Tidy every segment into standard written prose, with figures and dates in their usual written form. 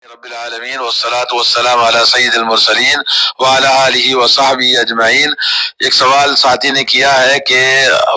رب العالمین والصلاۃ والسلام علی سید المرسلین وعلی آلہ وصحبہ اجمعین۔ ایک سوال ساتھی نے کیا ہے کہ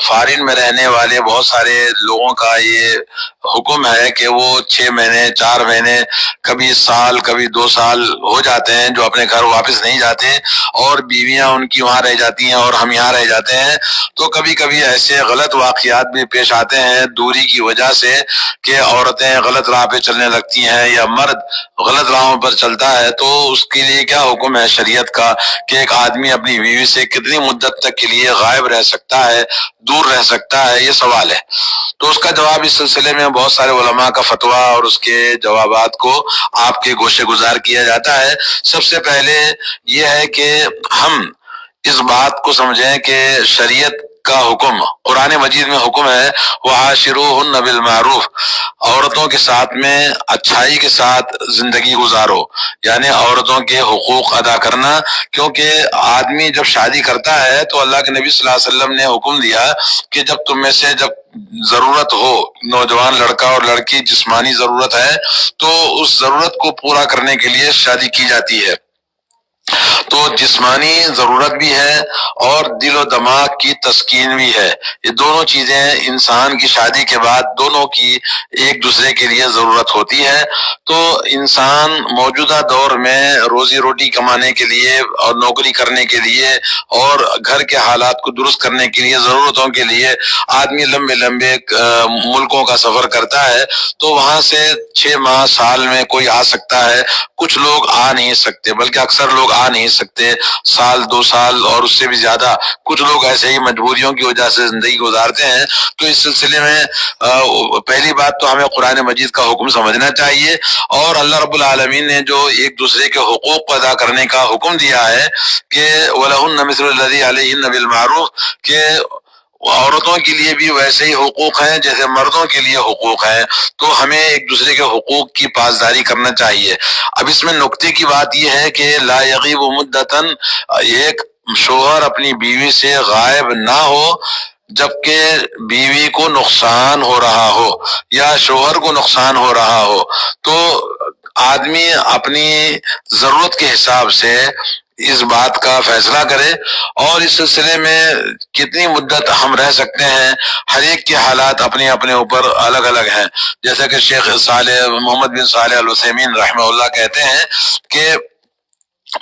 فارن میں رہنے والے بہت سارے لوگوں کا یہ حکم ہے کہ وہ 6 مہینے 4 مہینے کبھی سال کبھی 2 سال ہو جاتے ہیں جو اپنے گھر واپس نہیں جاتے، اور بیویاں ان کی وہاں رہ جاتی ہیں اور ہم یہاں رہ جاتے ہیں۔ تو کبھی کبھی ایسے غلط واقعات بھی پیش آتے ہیں دوری کی وجہ سے کہ عورتیں غلط راہ پہ چلنے لگتی ہیں یا مرد غلط راہوں پر چلتا ہے، تو اس کے لیے کیا حکم ہے شریعت کا کہ ایک آدمی اپنی بیوی سے کتنی مدت تک کے لیے غائب رہ سکتا ہے، دور رہ سکتا ہے، یہ سوال ہے۔ تو اس کا جواب اس سلسلے میں بہت سارے علماء کا فتویٰ اور اس کے جوابات کو آپ کے گوشے گزار کیا جاتا ہے۔ سب سے پہلے یہ ہے کہ ہم اس بات کو سمجھیں کہ شریعت کا حکم قرآن مجید میں حکم ہے وَعَاشِرُوهُنَّ بِالْمَعْرُوفِ، عورتوں کے ساتھ میں اچھائی کے ساتھ زندگی گزارو، یعنی عورتوں کے حقوق ادا کرنا۔ کیونکہ آدمی جب شادی کرتا ہے تو اللہ کے نبی صلی اللہ علیہ وسلم نے حکم دیا کہ جب تم میں سے جب ضرورت ہو، نوجوان لڑکا اور لڑکی جسمانی ضرورت ہے تو اس ضرورت کو پورا کرنے کے لیے شادی کی جاتی ہے۔ تو جسمانی ضرورت بھی ہے اور دل و دماغ کی تسکین بھی ہے، یہ دونوں چیزیں انسان کی شادی کے بعد دونوں کی ایک دوسرے کے لیے ضرورت ہوتی ہے۔ تو انسان موجودہ دور میں روزی روٹی کمانے کے لیے اور نوکری کرنے کے لیے اور گھر کے حالات کو درست کرنے کے لیے، ضرورتوں کے لیے آدمی لمبے لمبے ملکوں کا سفر کرتا ہے، تو وہاں سے 6 ماہ سال میں کوئی آ سکتا ہے، کچھ لوگ آ نہیں سکتے، بلکہ اکثر لوگ آ نہیں سکتے، سال 2 سال اور اس سے بھی زیادہ کچھ لوگ ایسے ہی مجبوریوں کی وجہ سے زندگی گزارتے ہیں۔ تو اس سلسلے میں پہلی بات تو ہمیں قرآن مجید کا حکم سمجھنا چاہیے، اور اللہ رب العالمین نے جو ایک دوسرے کے حقوق کو ادا کرنے کا حکم دیا ہے کہ وَلَهُنَّ مِثْلُ الَّذِي عَلَيْهِنَّ بِالْمَعْرُوفِ، کہ عورتوں کے لیے بھی ویسے ہی حقوق ہیں جیسے مردوں کے لیے حقوق ہیں، تو ہمیں ایک دوسرے کے حقوق کی پاسداری کرنا چاہیے۔ اب اس میں نکتے کی بات یہ ہے کہ لا یغیب مدتاً، ایک شوہر اپنی بیوی سے غائب نہ ہو جبکہ بیوی کو نقصان ہو رہا ہو یا شوہر کو نقصان ہو رہا ہو، تو آدمی اپنی ضرورت کے حساب سے اس بات کا فیصلہ کرے، اور اس سلسلے میں کتنی مدت ہم رہ سکتے ہیں ہر ایک کے حالات اپنے اپنے اوپر الگ الگ ہیں۔ جیسا کہ شیخ صالح محمد بن صالح العثیمین رحمہ اللہ کہتے ہیں کہ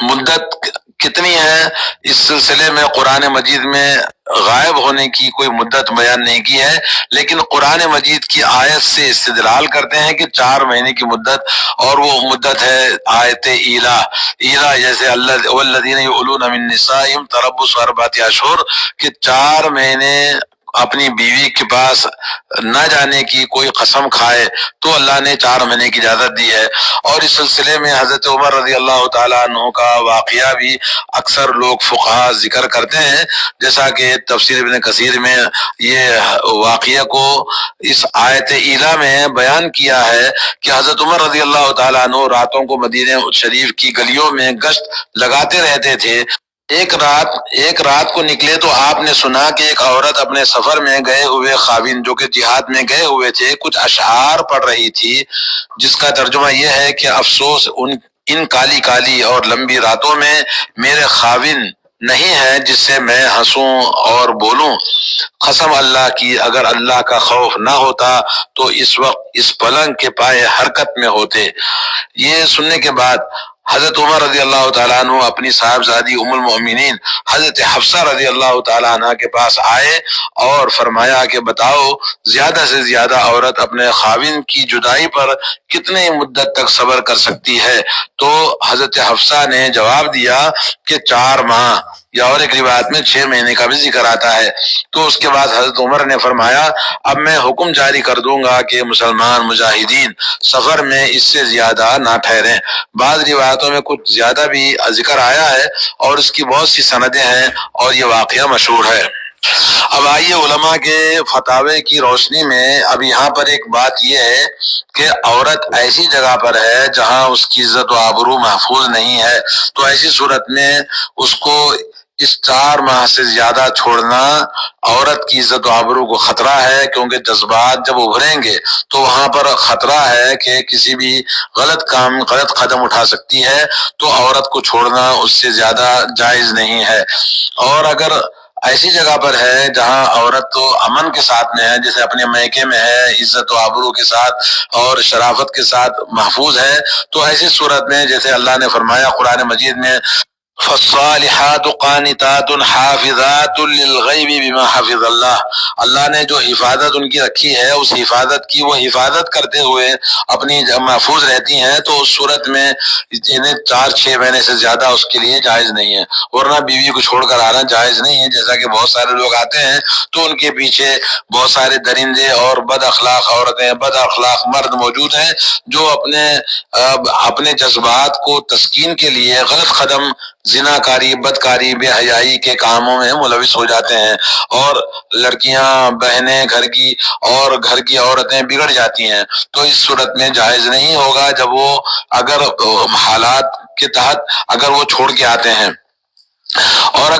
مدت کتنی ہے، اس سلسلے میں قرآن مجید میں غائب ہونے کی کوئی مدت بیان نہیں کی ہے، لیکن قرآن مجید کی آیت سے استدلال کرتے ہیں کہ 4 مہینے کی مدت، اور وہ مدت ہے آیت ایلا۔ ایلا جیسے اللہ والذین یؤلون من نسائہم تربص 4 اشہر، کہ 4 مہینے اپنی بیوی کے پاس نہ جانے کی کوئی قسم کھائے تو اللہ نے 4 مہینے کی اجازت دی ہے۔ اور اس سلسلے میں حضرت عمر رضی اللہ تعالیٰ عنہ کا واقعہ بھی اکثر لوگ فقہا ذکر کرتے ہیں، جیسا کہ تفسیر ابن کثیر میں یہ واقعہ کو اس آیت ایلا میں بیان کیا ہے کہ حضرت عمر رضی اللہ تعالیٰ عنہ راتوں کو مدینہ شریف کی گلیوں میں گشت لگاتے رہتے تھے۔ ایک رات کو نکلے تو آپ نے سنا کہ ایک عورت اپنے سفر میں گئے ہوئے خاوند جو کہ جہاد میں گئے ہوئے تھے کچھ اشعار پڑھ رہی تھی، جس کا ترجمہ یہ ہے کہ افسوس ان کالی کالی اور لمبی راتوں میں میرے خاوند نہیں ہے جس سے میں ہنسوں اور بولوں، قسم اللہ کی اگر اللہ کا خوف نہ ہوتا تو اس وقت اس پلنگ کے پائے حرکت میں ہوتے۔ یہ سننے کے بعد حضرت عمر رضی اللہ تعالیٰ عنہ اپنی صاحبزادی ام المؤمنین حضرت حفصہ رضی اللہ تعالیٰ عنہ کے پاس آئے اور فرمایا کہ بتاؤ زیادہ سے زیادہ عورت اپنے خاوند کی جدائی پر کتنے مدت تک صبر کر سکتی ہے؟ تو حضرت حفصہ نے جواب دیا کہ 4 ماہ، یا اور ایک روایت میں 6 مہینے کا بھی ذکر آتا ہے۔ تو اس کے بعد حضرت عمر نے فرمایا اب میں حکم جاری کر دوں گا کہ مسلمان مجاہدین سفر میں اس سے زیادہ نہ ٹھہریں۔ بعض روایتوں میں کچھ زیادہ بھی ذکر آیا ہے اور اس کی بہت سی سندیں ہیں اور یہ واقعہ مشہور ہے۔ اب آئیے علماء کے فتاوے کی روشنی میں اب یہاں پر ایک بات یہ ہے کہ عورت ایسی جگہ پر ہے جہاں اس کی عزت و آبرو محفوظ نہیں ہے، تو ایسی صورت میں اس کو اس 4 ماہ سے زیادہ چھوڑنا عورت کی عزت و آبرو کو خطرہ ہے، کیونکہ جذبات جب ابھریں گے تو وہاں پر خطرہ ہے کہ کسی بھی غلط قدم اٹھا سکتی ہے، تو عورت کو چھوڑنا اس سے زیادہ جائز نہیں ہے۔ اور اگر ایسی جگہ پر ہے جہاں عورت تو امن کے ساتھ میں ہے، جیسے اپنے میکے میں ہے، عزت و آبرو کے ساتھ اور شرافت کے ساتھ محفوظ ہے، تو ایسی صورت میں جیسے اللہ نے فرمایا قرآن مجید میں فالصالحات قانتات حافظات للغیب بما حفظ اللہ، اللہ نے جو حفاظت ان کی رکھی ہے اس حفاظت کی وہ حفاظت کرتے ہوئے اپنی محفوظ رہتی ہیں، تو اس صورت میں انہیں 4-6 مہینے سے زیادہ اس کے لیے جائز نہیں ہے، ورنہ بیوی کو چھوڑ کر آنا جائز نہیں ہے۔ جیسا کہ بہت سارے لوگ آتے ہیں تو ان کے پیچھے بہت سارے درندے اور بد اخلاق عورتیں، بد اخلاق مرد موجود ہیں جو اپنے جذبات کو تسکین کے لیے غلط قدم، زنا کاری، بدکاری، بے حیائی کے کاموں میں ملوث ہو جاتے ہیں، اور لڑکیاں، بہنیں گھر کی عورتیں بگڑ جاتی ہیں۔ تو اس صورت میں جائز نہیں ہوگا جب وہ اگر حالات کے تحت اگر وہ چھوڑ کے آتے ہیں، اور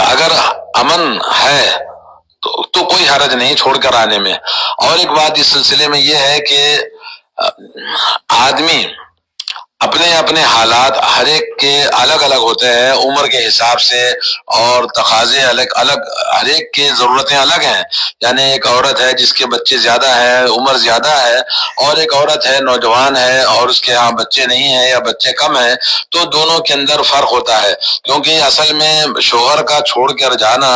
اگر امن ہے تو کوئی حرج نہیں چھوڑ کر آنے میں۔ اور ایک بات اس سلسلے میں یہ ہے کہ آدمی اپنے حالات ہر ایک کے الگ الگ ہوتے ہیں، عمر کے حساب سے، اور تقاضے الگ، ہر ایک کی ضرورتیں الگ ہیں۔ یعنی ایک عورت ہے جس کے بچے زیادہ ہیں، عمر زیادہ ہے، اور ایک عورت ہے نوجوان ہے اور اس کے ہاں بچے نہیں ہیں یا بچے کم ہیں، تو دونوں کے اندر فرق ہوتا ہے، کیونکہ اصل میں شوہر کا چھوڑ کر جانا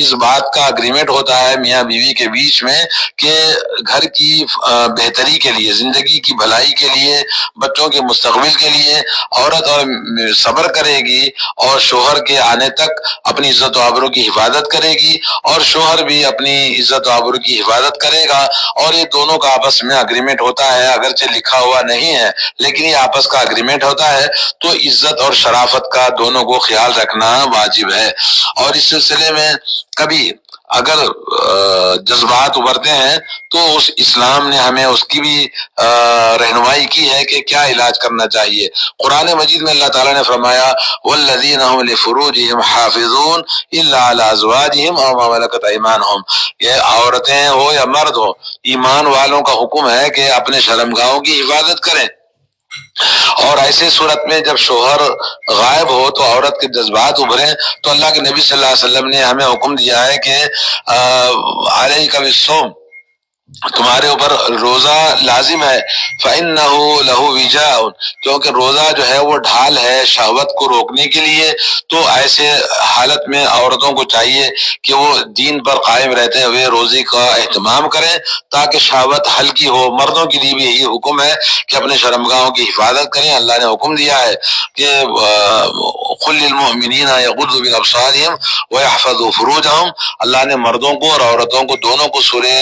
اس بات کا اگریمنٹ ہوتا ہے میاں بیوی کے بیچ میں کہ گھر کی بہتری کے لیے، زندگی کی بھلائی کے لیے، بچوں کے مستقبل کے لیے عورت اور صبر کرے گی، اور شوہر کے آنے تک اپنی عزت و آبرو کی حفاظت کرے گی، اور شوہر بھی اپنی عزت و آبرو کی حفاظت کرے گا، اور یہ دونوں کا آپس میں اگریمنٹ ہوتا ہے، اگرچہ لکھا ہوا نہیں ہے لیکن یہ آپس کا اگریمنٹ ہوتا ہے۔ تو عزت اور شرافت کا دونوں کو خیال رکھنا واجب ہے۔ اور اس سلسلے میں کبھی اگر جذبات ابھرتے ہیں تو اس اسلام نے ہمیں اس کی بھی رہنمائی کی ہے کہ کیا علاج کرنا چاہیے۔ قرآن مجید میں اللہ تعالیٰ نے فرمایا والذین هم لفروجهم حافظون الا علی ازواجهم او ما ملکت ایمانهم، یہ عورتیں ہو یا مرد ہو، ایمان والوں کا حکم ہے کہ اپنے شرمگاہوں کی حفاظت کریں۔ اور ایسے صورت میں جب شوہر غائب ہو تو عورت کے جذبات ابھریں تو اللہ کے نبی صلی اللہ علیہ وسلم نے ہمیں حکم دیا ہے کہ علیک بالصوم، تمہارے اوپر روزہ لازم ہے، فَإِنَّهُ لَهُ وِجَاءٌ، کیونکہ روزہ جو ہے وہ ڈھال ہے شہوت کو روکنے کے لیے۔ تو ایسے حالت میں عورتوں کو چاہیے کہ وہ دین پر قائم رہتے ہوئے روزے کا اہتمام کریں تاکہ شہوت ہلکی ہو۔ مردوں کے لیے بھی یہی حکم ہے کہ اپنے شرمگاہوں کی حفاظت کریں۔ اللہ نے حکم دیا ہے کہ قُل لِّلْمُؤْمِنِينَ يَغُضُّوا مِنْ أَبْصَارِهِمْ وَيَحْفَظُوا فُرُوجَهُمْ، اللہ نے مردوں کو اور عورتوں کو دونوں کو سورہ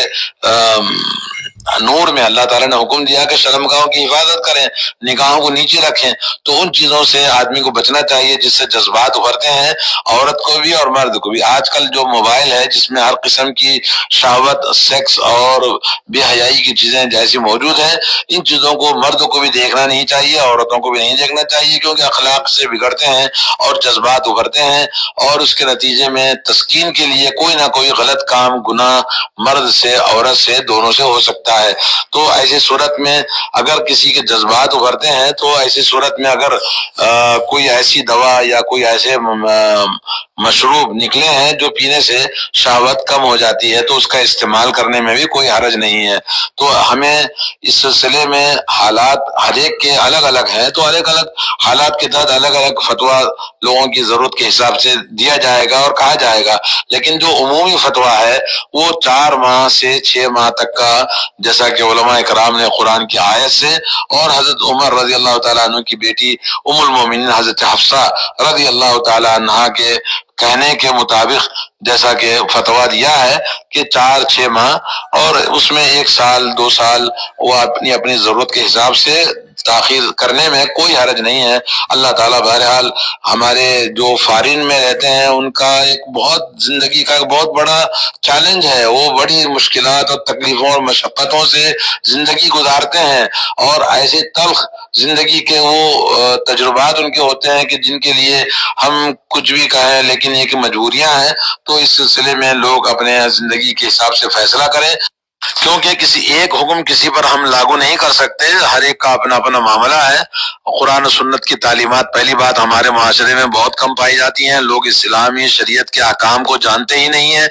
نور میں اللہ تعالیٰ نے حکم دیا کہ شرمگاہوں کی حفاظت کریں، نگاہوں کو نیچے رکھیں۔ تو ان چیزوں سے آدمی کو بچنا چاہیے جس سے جذبات ابھرتے ہیں، عورت کو بھی اور مرد کو بھی۔ آج کل جو موبائل ہے جس میں ہر قسم کی شہوت، سیکس اور بے حیائی کی چیزیں جیسی موجود ہیں، ان چیزوں کو مرد کو بھی دیکھنا نہیں چاہیے، عورتوں کو بھی نہیں دیکھنا چاہیے، کیونکہ اخلاق سے بگڑتے ہیں اور جذبات ابھرتے ہیں، اور اس کے نتیجے میں تسکین کے لیے کوئی نہ کوئی غلط کام، گناہ مرد سے، عورت سے، دونوں سے ہو سکتا ہے۔ تو ایسی صورت میں اگر کسی کے جذبات ابھرتے ہیں تو ایسی صورت میں اگر کوئی ایسی دوا یا کوئی ایسے مشروب نکلے ہیں جو پینے سے شہوت کم ہو جاتی ہے تو اس کا استعمال کرنے میں بھی کوئی حرج نہیں ہے۔ تو ہمیں اس سلسلے میں حالات ہر ایک کے الگ الگ ہیں، تو الگ الگ حالات کے تحت الگ الگ فتویٰ لوگوں کی ضرورت کے حساب سے دیا جائے گا اور کہا جائے گا، لیکن جو عمومی فتویٰ ہے وہ 4 ماہ سے 6 ماہ تک کا، جیسا کہ علماء کرام نے قرآن کی آیت سے اور حضرت عمر رضی اللہ تعالیٰ عنہ کی بیٹی ام المومنین حضرت حفصہ رضی اللہ تعالیٰ عنہ کے کہنے کے مطابق جیسا کہ فتویٰ دیا ہے کہ 4-6 ماہ، اور اس میں 1 سال 2 سال وہ اپنی ضرورت کے حساب سے تاخیر کرنے میں کوئی حرج نہیں ہے۔ اللہ تعالیٰ بہرحال ہمارے جو فارین میں رہتے ہیں ان کا ایک بہت زندگی کا ایک بہت بڑا چیلنج ہے، وہ بڑی مشکلات اور تکلیفوں اور مشقتوں سے زندگی گزارتے ہیں، اور ایسے تلخ زندگی کے وہ تجربات ان کے ہوتے ہیں کہ جن کے لیے ہم کچھ بھی کہیں، لیکن یہ کہ مجبوریاں ہیں۔ تو اس سلسلے میں لوگ اپنے زندگی کے حساب سے فیصلہ کریں، کیونکہ کسی ایک حکم کسی پر ہم لاگو نہیں کر سکتے، ہر ایک کا اپنا اپنا معاملہ ہے۔ قرآن و سنت کی تعلیمات پہلی بات ہمارے معاشرے میں بہت کم پائی جاتی ہیں، لوگ اسلامی شریعت کے احکام کو جانتے ہی نہیں ہیں،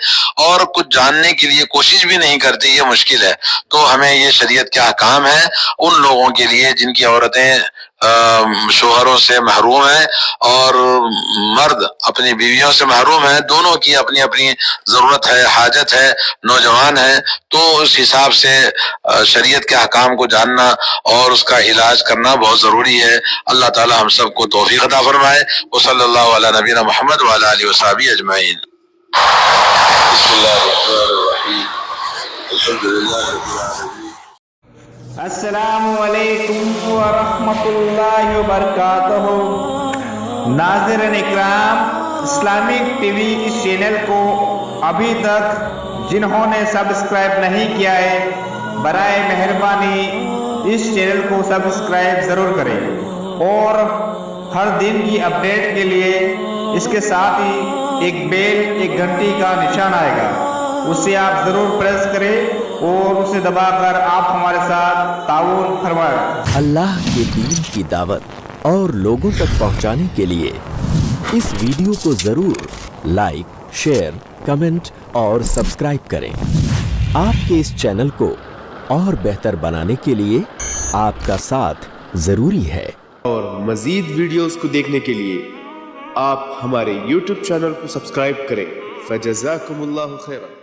اور کچھ جاننے کے لیے کوشش بھی نہیں کرتے، یہ مشکل ہے۔ تو ہمیں یہ شریعت کے احکام ہیں ان لوگوں کے لیے جن کی عورتیں شوہروں سے محروم ہیں اور مرد اپنی بیویوں سے محروم ہیں، دونوں کی اپنی اپنی ضرورت ہے، حاجت ہے، نوجوان ہیں، تو اس حساب سے شریعت کے احکام کو جاننا اور اس کا علاج کرنا بہت ضروری ہے۔ اللہ تعالی ہم سب کو توفیق عطا فرمائے۔ وصلی اللہ علی نبینا محمد وعلی آلہ وصحبہ اجمعین۔ بسم اللہ الرحمن الرحیم، الحمد للہ رب العالمین۔ السلام علیکم ورحمۃ اللہ وبرکاتہ۔ ناظرین اکرام، اسلامک ٹی وی اس چینل کو ابھی تک جنہوں نے سبسکرائب نہیں کیا ہے، برائے مہربانی اس چینل کو سبسکرائب ضرور کریں، اور ہر دن کی اپڈیٹ کے لیے اس کے ساتھ ہی ایک بیل، ایک گھنٹی کا نشان آئے گا، اسے آپ ضرور پریس کریں اور اسے دبا کر آپ ہمارے ساتھ تعاون فرمائیں۔ اللہ کے دین کی دعوت اور لوگوں تک پہنچانے کے لیے اس ویڈیو کو ضرور لائک، شیئر، کمنٹ اور سبسکرائب کریں۔ آپ کے اس چینل کو اور بہتر بنانے کے لیے آپ کا ساتھ ضروری ہے۔ اور مزید ویڈیوز کو دیکھنے کے لیے آپ ہمارے YouTube چینل کو سبسکرائب کریں۔ فجزاکم اللہ خیرا۔